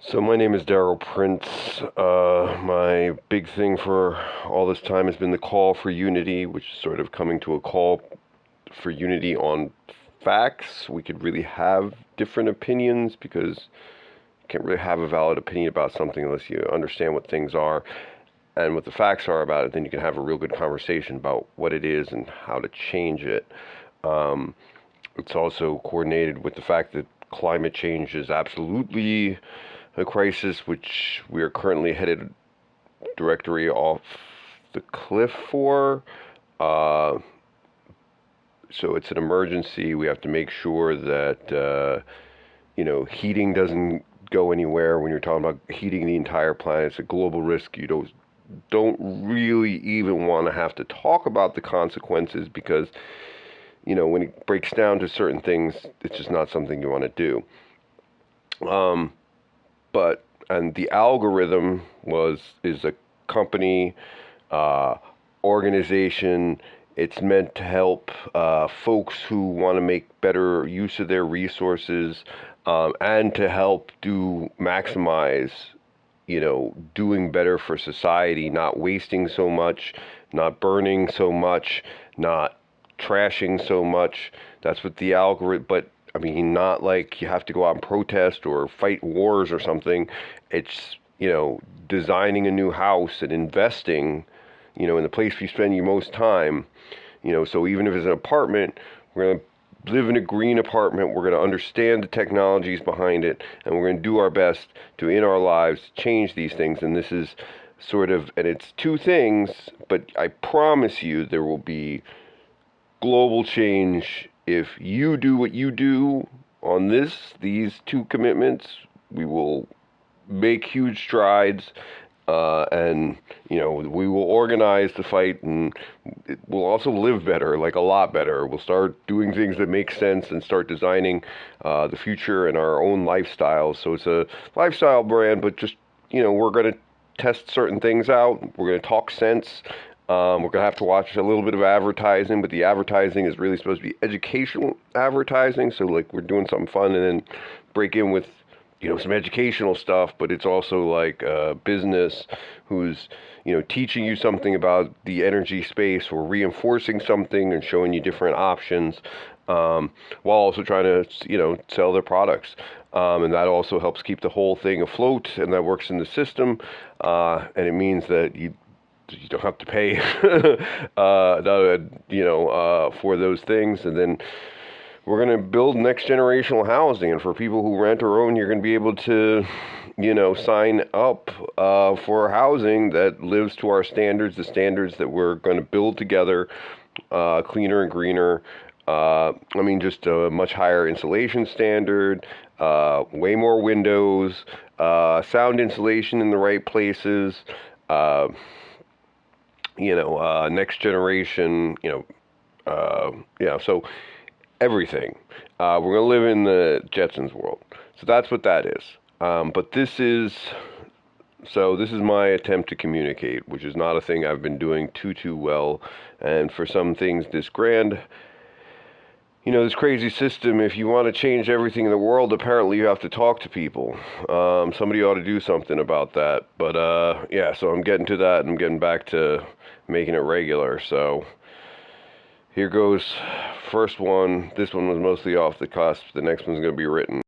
So my name is Daryl Prince. My big thing for all this time has been the call for unity, which is sort of coming to a call for unity on facts. We could really have different opinions because you can't really have a valid opinion about something unless you understand what things are and what the facts are about it. Then you can have a real good conversation about what it is and how to change it. Um, it's also coordinated with the fact that climate change is absolutely a crisis which we are currently headed directly off the cliff for. Uh, so it's an emergency. We have to make sure that heating doesn't go anywhere. When you're talking about heating the entire planet, it's a global risk. You don't really even want to have to talk about the consequences because when it breaks down to certain things, it's just not something you want to do. But and the algorithm is a company, uh, organization. It's meant to help folks who want to make better use of their resources, and to help do maximize, doing better for society, not wasting so much, not burning so much, not trashing so much. That's what the algorithm, but I mean, not like you have to go out and protest or fight wars or something. It's, designing a new house and investing, in the place you spend your most time. So even if it's an apartment, we're going to live in a green apartment. We're going to understand the technologies behind it, and we're going to do our best to, in our lives, change these things. And this is and it's two things, but I promise you there will be global change if you do what you do on these two commitments. We will make huge strides, and we will organize the fight, and we'll also live better, like a lot better. We'll start doing things that make sense and start designing the future and our own lifestyles. So it's a lifestyle brand, but just we're going to test certain things out. We're going to talk sense. We're going to have to watch a little bit of advertising, but the advertising is really supposed to be educational advertising. So like we're doing something fun and then break in with some educational stuff, but it's also like a business who's, teaching you something about the energy space or reinforcing something and showing you different options, while also trying to, sell their products. And that also helps keep the whole thing afloat, and that works in the system. And it means that you don't have to pay, for those things. And then we're going to build next generational housing. And for people who rent or own, you're going to be able to, sign up for housing that lives to our standards, the standards that we're going to build together, cleaner and greener. Just a much higher insulation standard, way more windows, sound insulation in the right places, uh, next generation, so everything. We're going to live in the Jetsons world. So that's what that is. But this is my attempt to communicate, which is not a thing I've been doing too well. And for some things this grand, this crazy system, if you want to change everything in the world, apparently you have to talk to people. Somebody ought to do something about that. But so I'm getting to that, and I'm getting back to making it regular. So here goes. First one. This one was mostly off the cusp. The next one's going to be written.